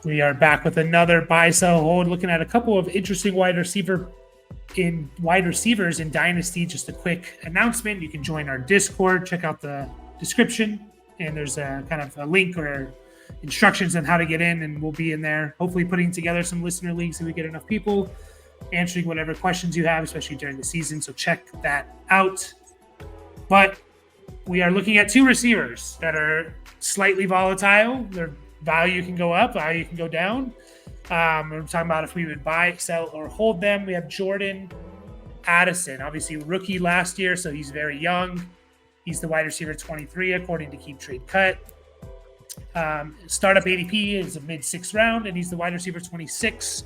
We are back with another buy, sell, hold, looking at a couple of interesting wide receivers in Dynasty. Just a quick announcement. You can join our Discord, check out the description, and there's a kind of a link or instructions on how to get in, and we'll be in there hopefully putting together some listener leagues so we get enough people, answering whatever questions you have, especially during the season. So check that out. But we are looking at two receivers that are slightly volatile. Their value can go up, value can go down. We're talking about if we would buy, sell, or hold them. We have Jordan Addison, obviously rookie last year, so he's very young. He's the wide receiver 23, according to Keep Trade Cut. Startup ADP is a mid-6th round, and he's the wide receiver 26.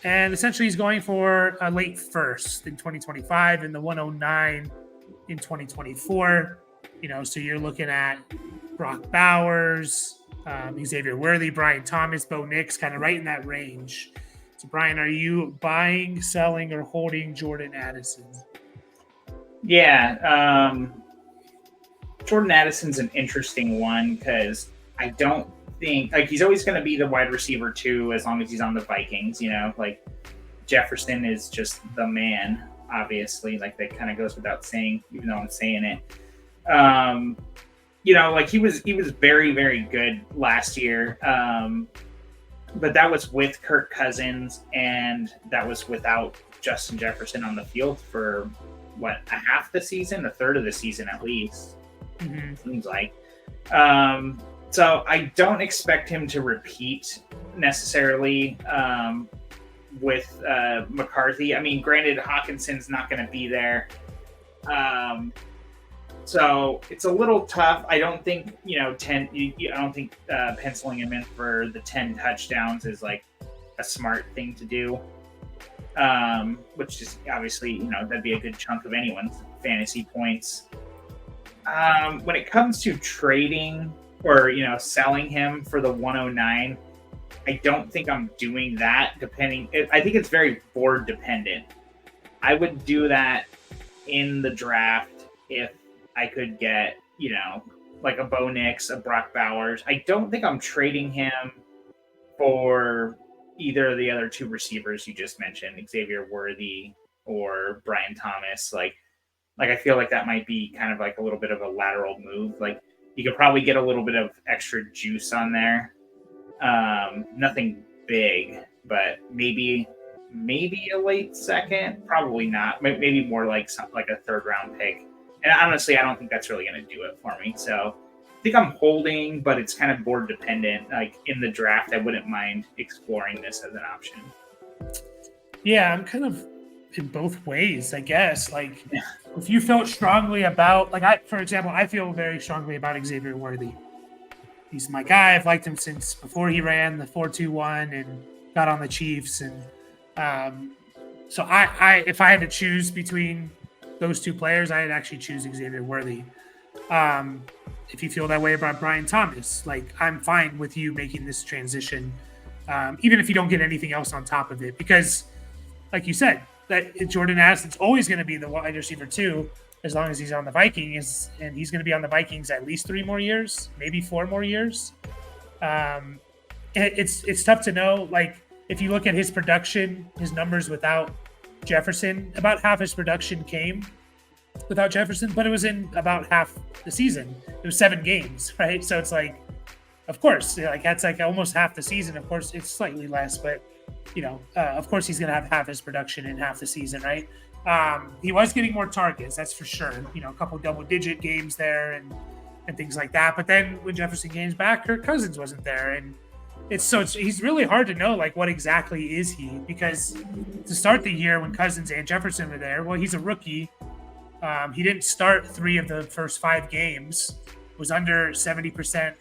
And essentially, he's going for a late first in 2025 and the 109 in 2024. So you're looking at Brock Bowers, Xavier Worthy, Brian Thomas, Bo Nix, kind of right in that range. So, Brian, are you buying, selling, or holding Jordan Addison? Yeah. Jordan Addison's an interesting one because I don't think he's always going to be the wide receiver 2 as long as he's on the Vikings. Jefferson is just the man, obviously. That kind of goes without saying, even though I'm saying it. He was very, very good last year. But that was with Kirk Cousins, and that was without Justin Jefferson on the field for a half the season, a third of the season at least. Seems like. So I don't expect him to repeat necessarily with McCarthy. I mean, granted, Hawkinson's not going to be there. So it's a little tough. I don't think, 10. I don't think penciling him in for the 10 touchdowns is a smart thing to do. Which is obviously, that'd be a good chunk of anyone's fantasy points. When it comes to trading or, selling him for the 109, I don't think I'm doing that. I think it's very board dependent. I would do that in the draft if I could get, a Bo Nix, a Brock Bowers. I don't think I'm trading him for either of the other two receivers you just mentioned, Xavier Worthy or Brian Thomas. I feel like that might be kind of a little bit of a lateral move. You could probably get a little bit of extra juice on there. Nothing big, but maybe a late second. Probably not. Maybe more like a third round pick. And honestly, I don't think that's really going to do it for me. So I think I'm holding, but it's kind of board dependent. In the draft, I wouldn't mind exploring this as an option. Yeah, I'm kind of in both ways, I guess. If you felt strongly about, for example, I feel very strongly about Xavier Worthy. He's my guy. I've liked him since before he ran the 4.21 and got on the Chiefs. And so I if I had to choose between those two players, I'd actually choose Xavier Worthy. If you feel that way about Brian Thomas, I'm fine with you making this transition, even if you don't get anything else on top of it, because like you said, that Jordan Addison's always going to be the wide receiver 2 as long as he's on the Vikings, and he's going to be on the Vikings at least 3 more years, maybe 4 more years. It's tough to know. If you look at his production, his numbers without Jefferson, about half his production came without Jefferson, but it was in about half the season. It was 7 games, right? So it's of course, that's almost half the season. Of course, it's slightly less, but of course he's going to have half his production in half the season, right? He was getting more targets, that's for sure. A couple double-digit games there and things like that. But then when Jefferson came back, Kirk Cousins wasn't there, and he's really hard to know what exactly is he, because to start the year when Cousins and Jefferson were there, well, he's a rookie. He didn't start 3 of the first 5 games, was under 70%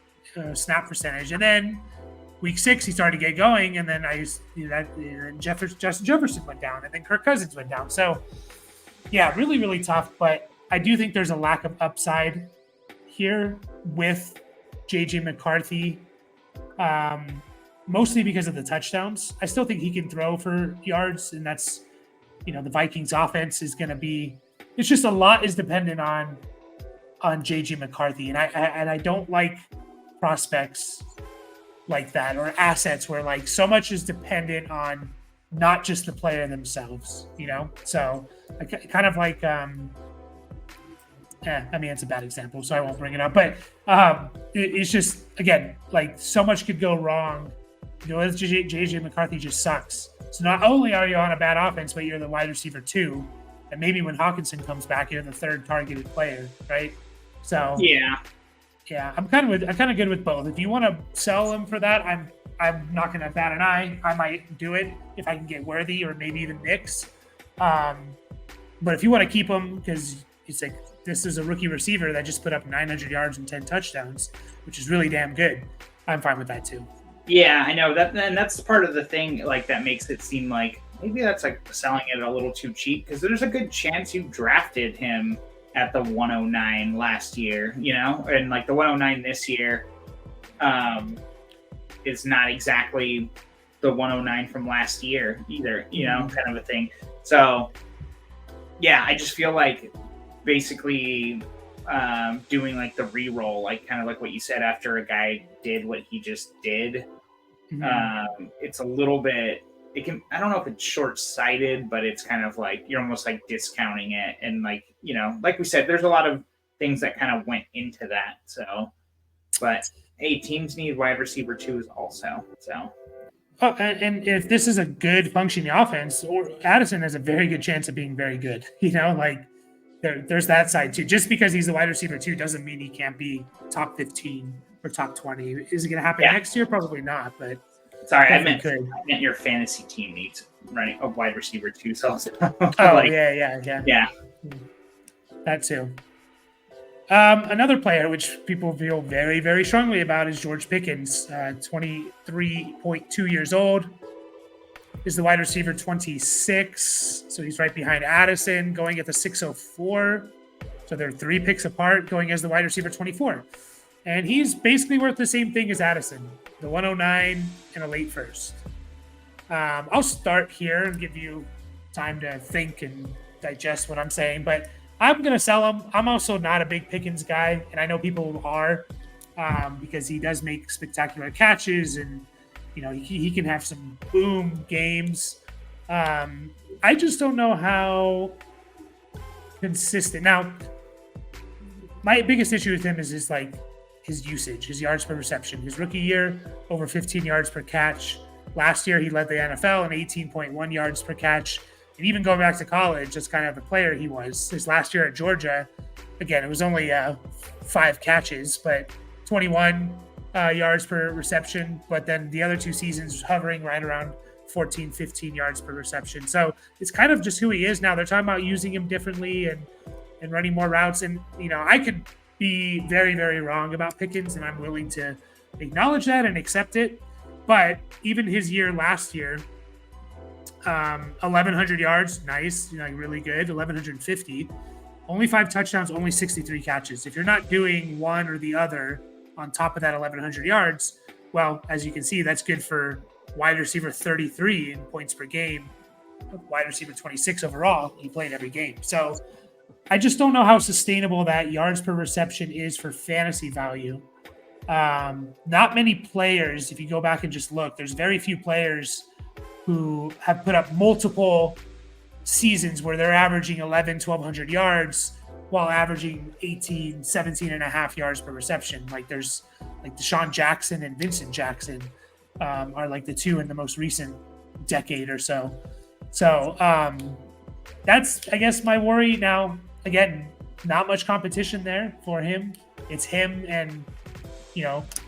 snap percentage, and then week 6 he started to get going, and then Justin Jefferson went down, and then Kirk Cousins went down. So yeah, really, really tough. But I do think there's a lack of upside here with JJ McCarthy. Mostly because of the touchdowns. I still think he can throw for yards, and that's, the Vikings offense is going to be, it's just a lot is dependent on JJ McCarthy. And I don't like prospects like that, or assets where like so much is dependent on not just the player themselves, So I kind of like, I mean, it's a bad example, so I won't bring it up. But it's just, again, like so much could go wrong. JJ McCarthy just sucks. So not only are you on a bad offense, but you're the wide receiver 2, and maybe when Hawkinson comes back, you're the 3rd targeted player, right? So yeah, I'm kind of good with both. If you want to sell him for that, I'm not going to bat an eye. I might do it if I can get Worthy or maybe even Nix. But if you want to keep him, because it's like this is a rookie receiver that just put up 900 yards and 10 touchdowns, which is really damn good, I'm fine with that too. Yeah, I know that, and that's part of the thing like that makes it seem like maybe that's like selling it a little too cheap, because there's a good chance you drafted him at the 109 last year, and like the 109 this year is not exactly the 109 from last year either, kind of a thing. So yeah, I just feel like basically doing like the re-roll, like kind of like what you said, after a guy did what he just did, it's a little bit, I don't know if it's short-sighted, but it's kind of like you're almost like discounting it, and like like we said, there's a lot of things that kind of went into that. So, but hey, teams need wide receiver 2s also. So, and if this is a good functioning offense, or Addison has a very good chance of being very good. Like there's that side too. Just because he's the wide receiver 2 doesn't mean he can't be top 15 or top 20. Is it going to happen next year? Probably not. But sorry, I meant your fantasy team needs running a wide receiver 2. So yeah. That too. Another player which people feel very, very strongly about is George Pickens, 23.2 years old. Is the wide receiver 26. So he's right behind Addison, going at the 604. So they're 3 picks apart, going as the wide receiver 24. And he's basically worth the same thing as Addison, the 109 and a late first. I'll start here and give you time to think and digest what I'm saying, but I'm going to sell him. I'm also not a big Pickens guy, and I know people are, because he does make spectacular catches, and he can have some boom games. I just don't know how consistent. Now, my biggest issue with him is his usage, his yards per reception. His rookie year, over 15 yards per catch. Last year, he led the NFL in 18.1 yards per catch. And even going back to college, that's kind of the player he was. His last year at Georgia, again, it was only 5 catches, but 21 yards per reception. But then the other 2 seasons hovering right around 14, 15 yards per reception. So it's kind of just who he is now. They're talking about using him differently and running more routes. And, I could be very, very wrong about Pickens, and I'm willing to acknowledge that and accept it. But even his year last year, 1,100 yards, nice, really good. 1,150, only 5 touchdowns, only 63 catches. If you're not doing one or the other on top of that 1,100 yards, well, as you can see, that's good for wide receiver 33 in points per game, wide receiver 26 overall. He played every game. So I just don't know how sustainable that yards per reception is for fantasy value. Not many players, if you go back and just look, there's very few players who have put up multiple seasons where they're averaging 1,200 yards while averaging 18, 17 and a half yards per reception. Like there's like Deshaun Jackson and Vincent Jackson are like the 2 in the most recent decade or so. So that's, I guess, my worry. Now, again, not much competition there for him. It's him and,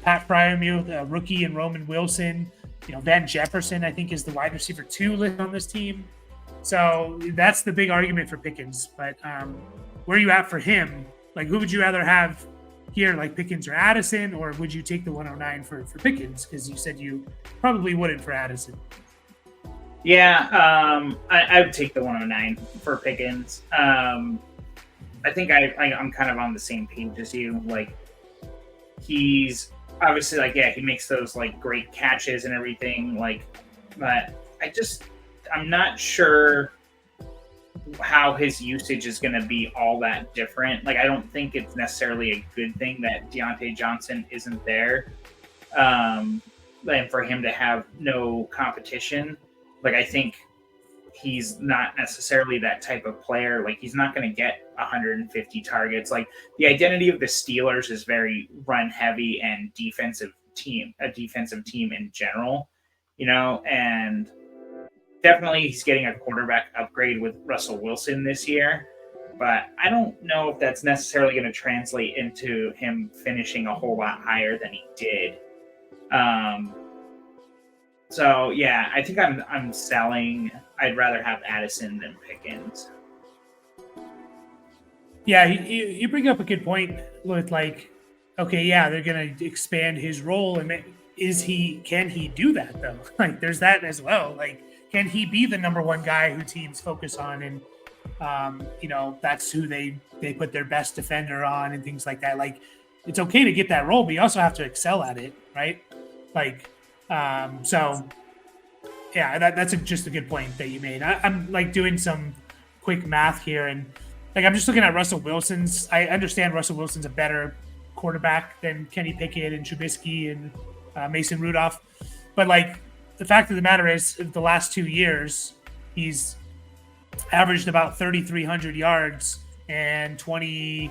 Pat Fryermuth, rookie, and Roman Wilson. Van Jefferson, I think, is the wide receiver 2 listed on this team. So that's the big argument for Pickens. But where are you at for him? Like, who would you rather have here, like Pickens or Addison, or would you take the 109 for Pickens? Because you said you probably wouldn't for Addison. Yeah, I would take the 109 for Pickens. I think I'm kind of on the same page as you. Like, he's obviously he makes those great catches and everything. But I'm not sure how his usage is going to be all that different. I don't think it's necessarily a good thing that Deontay Johnson isn't there. and for him to have no competition, like I think he's not necessarily that type of player. Like he's not going to get 150 targets. Like the identity of the Steelers is very run heavy and a defensive team in general, and definitely he's getting a quarterback upgrade with Russell Wilson this year. But I don't know if that's necessarily going to translate into him finishing a whole lot higher than he did. So yeah, I think I'm selling. I'd rather have Addison than Pickens. Yeah, you bring up a good point with like, okay, yeah, they're gonna expand his role, and can he do that though? Like, there's that as well. Like, can he be the number one guy who teams focus on, and that's who they put their best defender on and things like that. Like, it's okay to get that role, but you also have to excel at it, right? Like, so yeah, that's just a good point that you made. I'm like doing some quick math here, and like I'm just looking at Russell Wilson's. I understand Russell Wilson's a better quarterback than Kenny Pickett and Trubisky and Mason Rudolph, but like the fact of the matter is, the last 2 years he's averaged about 3,300 yards and 23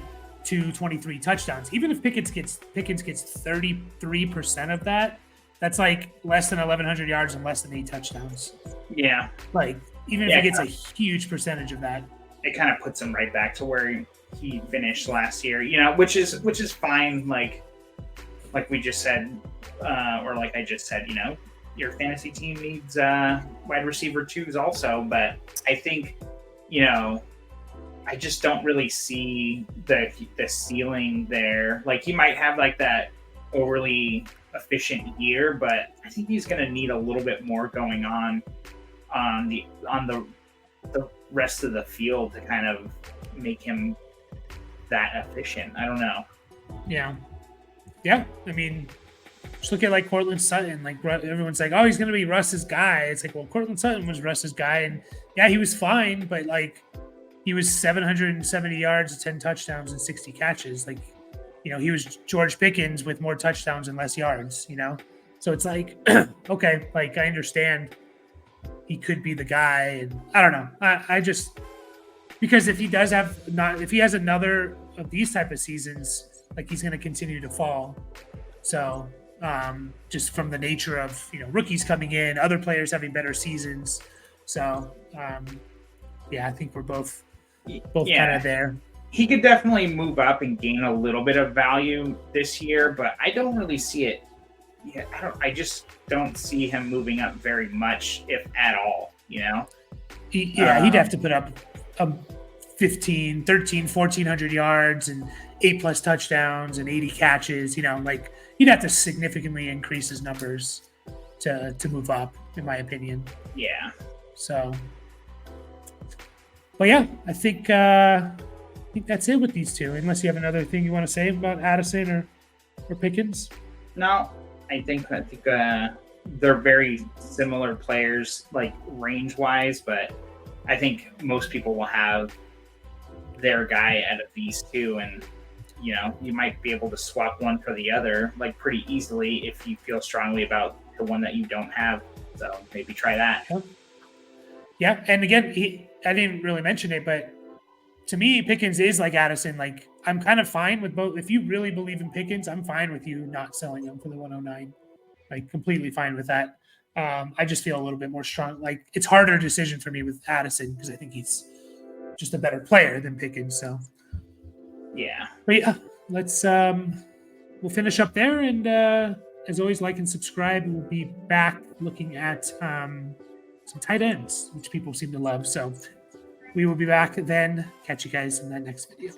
touchdowns. Even if Pickens gets 33% of that, that's like less than 1,100 yards and less than 8 touchdowns. Yeah. Like, even if he gets a huge percentage of that, it kind of puts him right back to where he finished last year, which is fine. Like we just said, or like I just said, your fantasy team needs wide receiver twos also, but I think, I just don't really see the ceiling there. Like he might have like that overly efficient year, but I think he's going to need a little bit more going on the rest of the field to kind of make him that efficient. I don't know. Yeah. I mean, just look at like Cortland Sutton. Like everyone's like, oh, he's going to be Russ's guy. It's like, well, Cortland Sutton was Russ's guy, and yeah, he was fine, but like he was 770 yards, 10 touchdowns, and 60 catches. Like, he was George Pickens with more touchdowns and less yards. So it's like, okay, like I understand he could be the guy, and I don't know. I just, because if he has another of these type of seasons, like he's going to continue to fall. So just from the nature of rookies coming in, other players having better seasons. So I think we're both kind of there. He could definitely move up and gain a little bit of value this year, but I don't really see it. Yeah, I just don't see him moving up very much, if at all. He'd have to put up 1,400 yards and 8+ touchdowns and 80 catches. Like he'd have to significantly increase his numbers to move up, in my opinion. Yeah. So, but yeah, I think that's it with these two. Unless you have another thing you want to say about Addison or Pickens. No, I think they're very similar players, like range-wise, but I think most people will have their guy out of these two, and you might be able to swap one for the other like pretty easily if you feel strongly about the one that you don't have. So maybe try that. Yeah, and again, I didn't really mention it, but to me, Pickens is like Addison. Like, I'm kind of fine with both. If you really believe in Pickens, I'm fine with you not selling him for the 109. Like, completely fine with that. I just feel a little bit more strong. Like, it's harder decision for me with Addison because I think he's just a better player than Pickens. So, yeah. But yeah, let's we'll finish up there, and as always, like and subscribe. We'll be back looking at some tight ends, which people seem to love. So we will be back then. Catch you guys in that next video.